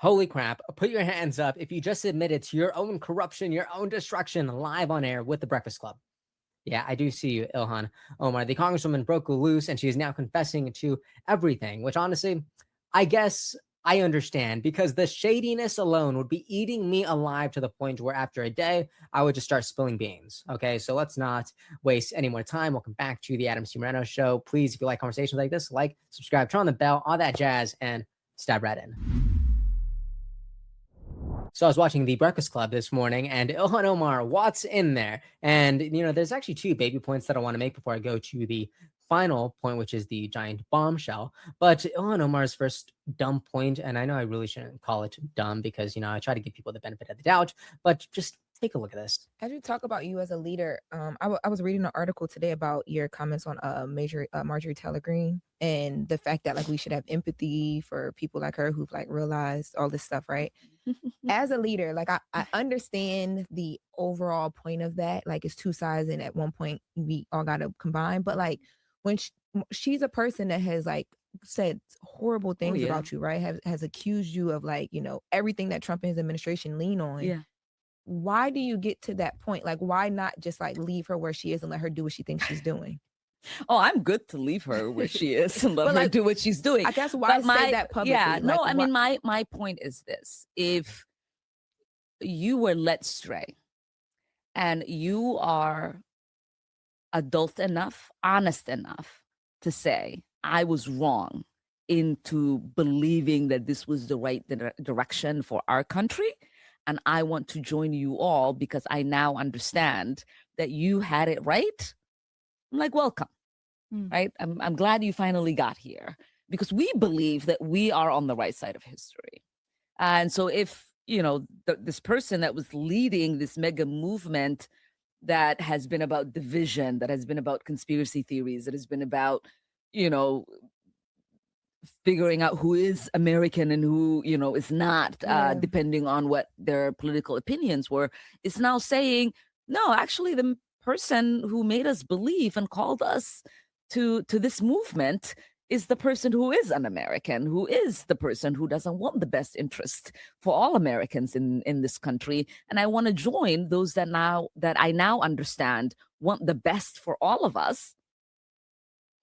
Holy crap. Put your hands up if you just admitted to your own corruption, your own destruction live on air with the Breakfast Club. Yeah, I do see you, Ilhan. Omar, the congresswoman broke loose and she is now confessing to everything, which honestly, I guess I understand because the shadiness alone would be eating me alive to the point where after a day, I would just start spilling beans. Okay, so let's not waste any more time. Welcome back to the Adam C. Moreno Show. Please, if you like conversations like this, like, subscribe, turn on the bell, all that jazz, and stab right in. So I was watching The Breakfast Club this morning, and Ilhan Omar, what's in there? And there's actually two baby points that I want to make before I go to the final point, which is the giant bombshell. But Ilhan Omar's first dumb point, and I know I really shouldn't call it dumb because I try to give people the benefit of the doubt, but just take a look at this. As you talk about you as a leader, I was reading an article today about your comments on Marjorie Taylor Greene and the fact that like we should have empathy for people like her who've like realized all this stuff, right? As a leader, like I understand the overall point of that, like it's two sides, and at one point we all got to combine. But like when she's a person that has like said horrible things about you, right? Has accused you of like everything that Trump and his administration lean on. Yeah. Why do you get to that point? Like, why not just like leave her where she is and let her do what she thinks she's doing? Oh, I'm good to leave her where she is and let her do what she's doing. I guess why say that publicly? Yeah, no, like, I mean, my point is this. If you were led astray and you are adult enough, honest enough to say, I was wrong into believing that this was the right direction for our country, and I want to join you all because I now understand that you had it right, I'm like, welcome, right? I'm glad you finally got here because we believe that we are on the right side of history. And so if, this person that was leading this mega movement that has been about division, that has been about conspiracy theories, that has been about, figuring out who is American and who, is not, depending on what their political opinions were, is now saying, no, actually, the person who made us believe and called us to this movement is the person who is un-American, who is the person who doesn't want the best interest for all Americans in this country. And I want to join those that I now understand want the best for all of us.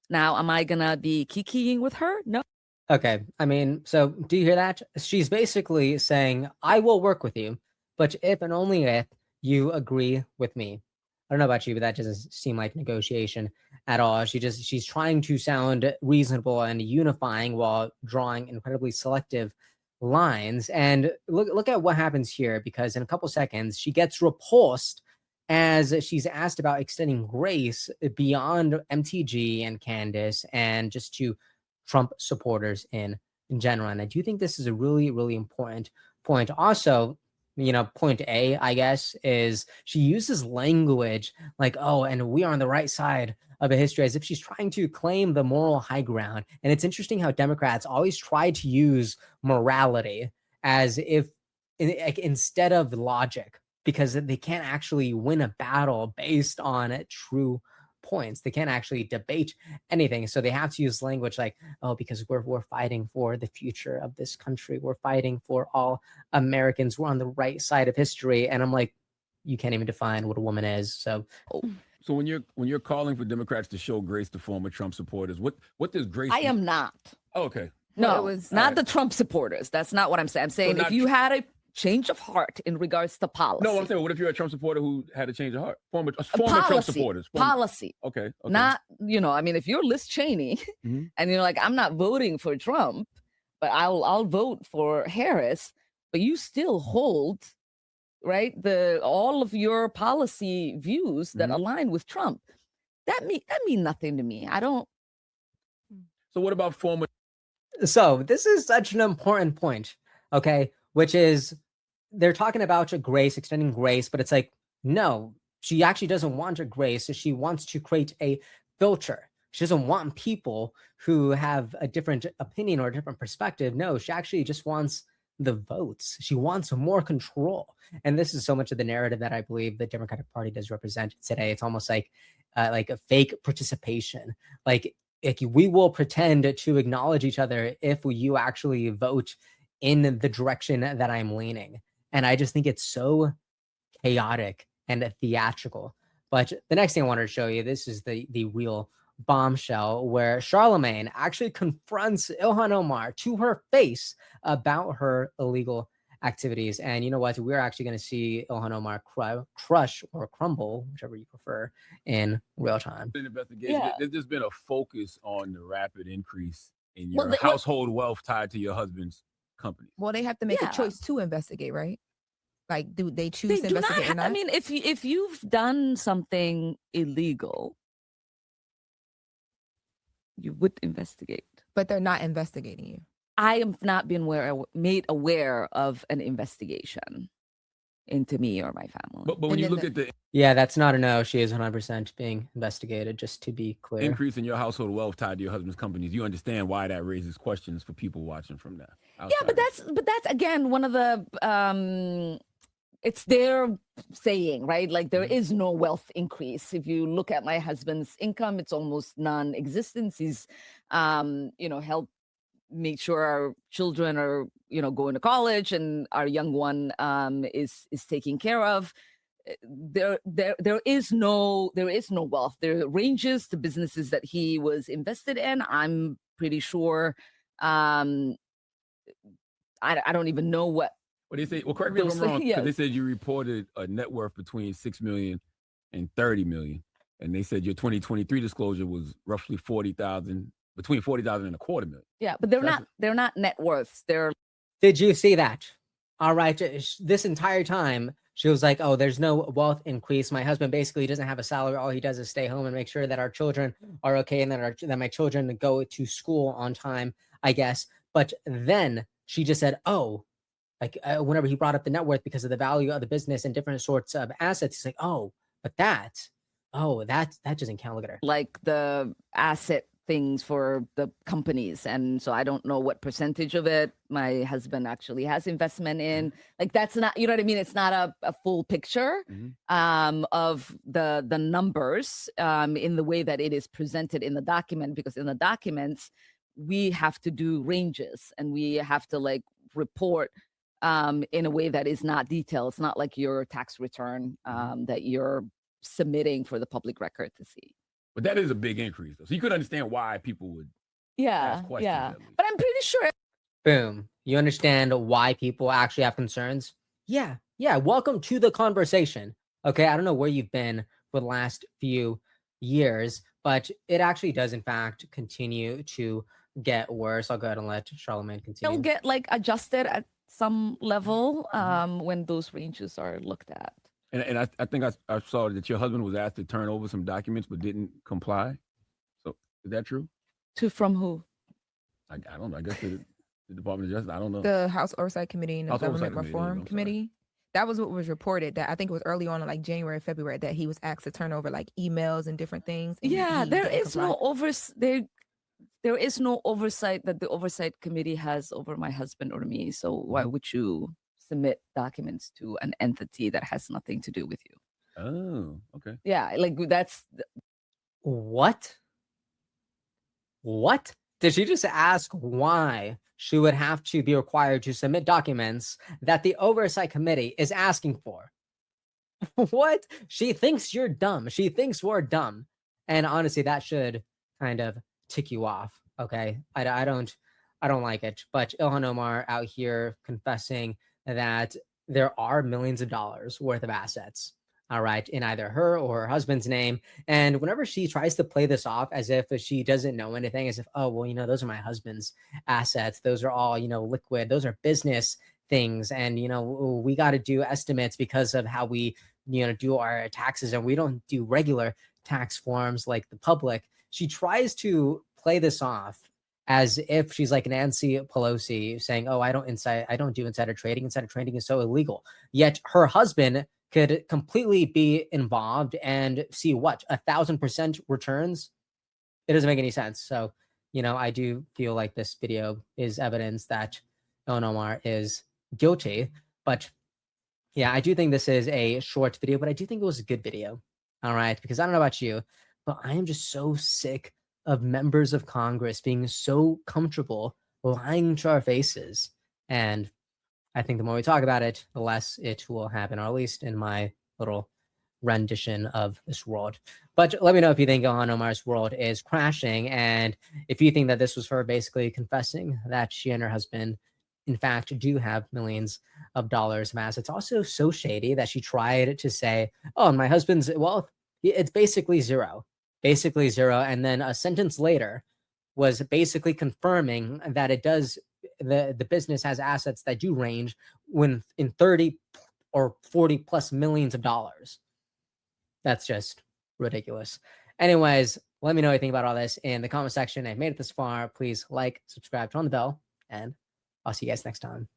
Now, am I gonna be kikiing with her? No. Okay, I mean, so do you hear that? She's basically saying, I will work with you, but if and only if you agree with me. I don't know about you, but that doesn't seem like negotiation at all. She's trying to sound reasonable and unifying while drawing incredibly selective lines. And look at what happens here, because in a couple seconds, she gets repulsed as she's asked about extending grace beyond MTG and Candace and just to Trump supporters in general. And I do think this is a really, really important point. Also, point A, I guess, is she uses language like, oh, and we are on the right side of a history, as if she's trying to claim the moral high ground. And it's interesting how Democrats always try to use morality as if instead of logic, because they can't actually win a battle based on true points. They can't actually debate anything. So they have to use language like, oh, because we're fighting for the future of this country. We're fighting for all Americans. We're on the right side of history. And I'm like, you can't even define what a woman is. So when you're calling for Democrats to show grace to former Trump supporters, what does grace I am not. Oh, okay. No, it was not the Trump supporters. That's not what I'm saying. I'm saying if you had a change of heart in regards to policy. No, I'm saying, what if you're a Trump supporter who had a change of heart? Former Trump supporters. Policy. Okay. Not, I mean, if you're Liz Cheney and you're like, I'm not voting for Trump, but I'll vote for Harris, but you still hold, right, all of your policy views that align with Trump. That mean nothing to me. I don't. So what about former? So this is such an important point, okay, which is they're talking about grace, extending grace, but it's like, no, she actually doesn't want a grace. So she wants to create a filter. She doesn't want people who have a different opinion or a different perspective. No, she actually just wants the votes. She wants more control. And this is so much of the narrative that I believe the Democratic Party does represent today. It's almost like a fake participation. Like we will pretend to acknowledge each other if you actually vote in the direction that I'm leaning. And I just think it's so chaotic and theatrical. But the next thing I wanted to show you, this is the real bombshell where Charlemagne actually confronts Ilhan Omar to her face about her illegal activities. And you know what? We're actually going to see Ilhan Omar crush or crumble, whichever you prefer, in real time. Investigation. Yeah. There's just been a focus on the rapid increase in Well, your household wealth tied to your husband's company. Well, they have to make Yeah. a choice to investigate, right? Like, do they choose They to do not. investigate or not? I mean, if you've done something illegal, you would investigate. But they're not investigating you. I have not been made aware of an investigation into me or my family. But when And you then look at the Yeah, that's not a no. She is 100% being investigated, just to be clear. increase in your household wealth tied to your husband's companies, you understand why that raises questions for people watching from that. Yeah, but that's again one of the it's their saying, right? Like there is no wealth increase. If you look at my husband's income, it's almost non-existent. He's helped make sure our children are going to college and our young one is taken care of. There is no wealth. There are ranges to businesses that he was invested in. I'm pretty sure I don't even know what. Well, they say, well, correct me if I'm wrong, because Yes. they said you reported a net worth between $6 million and $30 million, and they said your 2023 disclosure was roughly between 40,000 and a quarter million. Yeah, but they're not net worths. They're. Did you see that? All right. This entire time, she was like, oh, there's no wealth increase. My husband basically doesn't have a salary. All he does is stay home and make sure that our children are okay and that my children go to school on time, I guess. But then she just said, oh, like whenever he brought up the net worth because of the value of the business and different sorts of assets, he's like, oh, but that doesn't count. Look at her. Like the asset things for the companies. And so I don't know what percentage of it my husband actually has investment in. Like that's not, you know what I mean? It's not a full picture of the numbers in the way that it is presented in the document, because in the documents, we have to do ranges and we have to like report in a way that is not detailed. It's not like your tax return that you're submitting for the public record to see. But that is a big increase, though. So you could understand why people would ask questions. Yeah. At least. But I'm pretty sure. Boom. You understand why people actually have concerns? Yeah. Welcome to the conversation. Okay. I don't know where you've been for the last few years, but it actually does, in fact, continue to get worse. I'll go ahead and let Charlemagne continue. They'll get like adjusted at some level when those ranges are looked at. And I think I saw that your husband was asked to turn over some documents but didn't comply. So is that true? From who? I don't know. I guess the Department of Justice. I don't know. The House Oversight Committee and the House Oversight Government Committee, Reform Committee. That was what was reported. That I think it was early on in like January, February, that he was asked to turn over like emails and different things. And Yeah, he there didn't is comply. no there is no oversight that the Oversight Committee has over my husband or me. So why would you submit documents to an entity that has nothing to do with you? Oh, okay. Yeah, like that's. What? Did she just ask why she would have to be required to submit documents that the Oversight Committee is asking for? What? She thinks you're dumb. She thinks we're dumb. And honestly, that should kind of tick you off. Okay. I don't like it. But Ilhan Omar out here confessing that there are millions of dollars worth of assets, all right, in either her or her husband's name. And whenever she tries to play this off as if she doesn't know anything, as if, oh, well, those are my husband's assets. Those are all, liquid. Those are business things. And, we got to do estimates because of how we, do our taxes, and we don't do regular tax forms like the public. She tries to play this off as if she's like Nancy Pelosi saying, oh, I don't do insider trading. Insider trading is so illegal. Yet her husband could completely be involved and see 1,000% returns. It doesn't make any sense. So, I do feel like this video is evidence that Ilhan Omar is guilty. But yeah, I do think this is a short video, but I do think it was a good video. All right. Because I don't know about you, but I am just so sick of members of Congress being so comfortable lying to our faces And I think the more we talk about it, the less it will happen, or at least in my little rendition of this world. But let me know if you think Ilhan Omar's world is crashing, and if you think that this was her basically confessing that she and her husband, in fact, do have millions of dollars of assets. Also, so shady that she tried to say, "Oh, my husband's wealth, it's basically zero, and then a sentence later was basically confirming that it does. The business has assets that do range when in 30 or 40 plus millions of dollars. That's just ridiculous. Anyways, let me know what you think about all this in the comment section. If you made it this far, please like, subscribe, turn on the bell, and I'll see you guys next time.